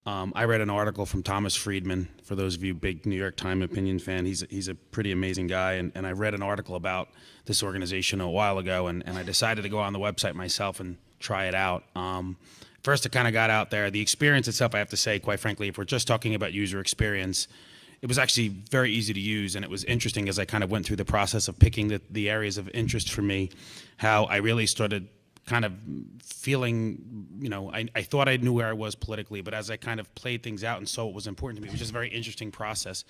I read an article from Thomas Friedman. For those of you big New York Times opinion fan, he's a pretty amazing guy. And I read an article about this organization a while ago, and I decided to go on the website myself and try it out. First, it kind of got out there. The experience itself, I have to say, quite frankly, if we're just talking about user experience, it was actually very easy to use, and it was interesting as I kind of went through the process of picking the areas of interest for me, how I really started kind of feeling, I thought I knew where I was politically, but as I kind of played things out and saw what was important to me, it was just a very interesting process.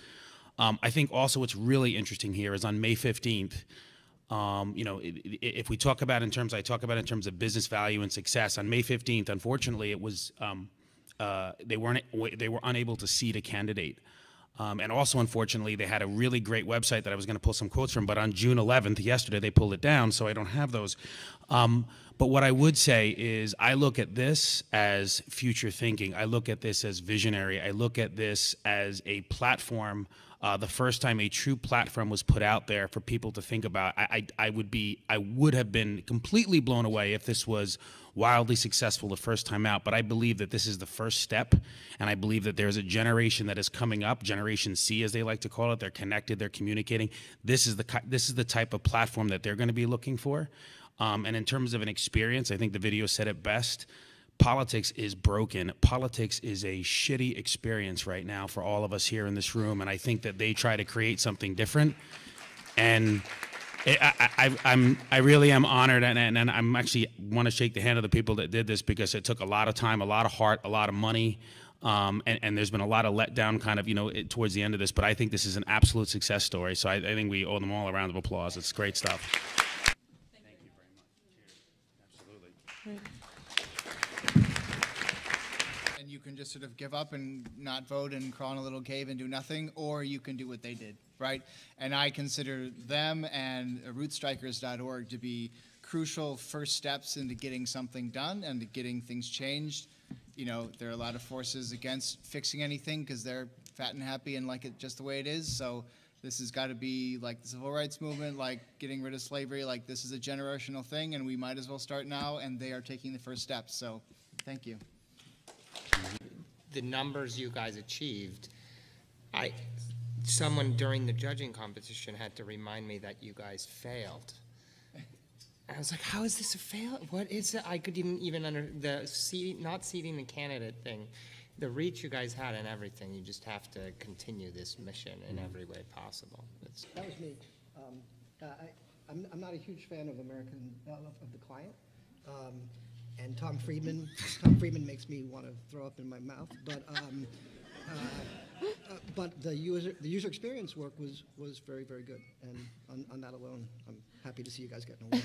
I think also what's really interesting here is on May 15th, if we talk about in terms, I talk about in terms of business value and success, on May 15th, unfortunately, it was, they were unable to seat a candidate. And also, unfortunately, they had a really great website that I was going to pull some quotes from, but on June 11th, yesterday, they pulled it down, so I don't have those. But what I would say is I look at this as future thinking. I look at this as visionary. I look at this as a platform. The first time a true platform was put out there for people to think about, I would have been completely blown away if this was wildly successful the first time out. But I believe that this is the first step, and I believe that there's a generation that is coming up, Generation C, as they like to call it. They're connected, they're communicating. This is the type of platform that they're going to be looking for. And in terms of an experience, I think the video said it best. Politics is broken. Politics is a shitty experience right now for all of us here in this room, and I think that they try to create something different. And I really am honored, and I'm actually want to shake the hand of the people that did this, because it took a lot of time, a lot of heart, a lot of money, and there's been a lot of letdown kind of, towards the end of this, but I think this is an absolute success story, so I think we owe them all a round of applause. It's great stuff. Thank you very much. Cheers. Absolutely. And you can just sort of give up and not vote and crawl in a little cave and do nothing, or you can do what they did, right? And I consider them and rootstrikers.org to be crucial first steps into getting something done and to getting things changed. There are a lot of forces against fixing anything because they're fat and happy and like it just the way it is. So this has got to be like the civil rights movement, like getting rid of slavery. Like, this is a generational thing, and we might as well start now, and they are taking the first steps. So thank you. The numbers you guys achieved, someone during the judging competition had to remind me that you guys failed. I was like, how is this a fail? What is it? I couldn't even under not seating the candidate thing. The reach you guys had and everything, you just have to continue this mission in every way possible. That was me. I'm not a huge fan of of the client. And Tom Friedman makes me want to throw up in my mouth. But the user experience work was very, very good. And on that alone, I'm happy to see you guys getting away.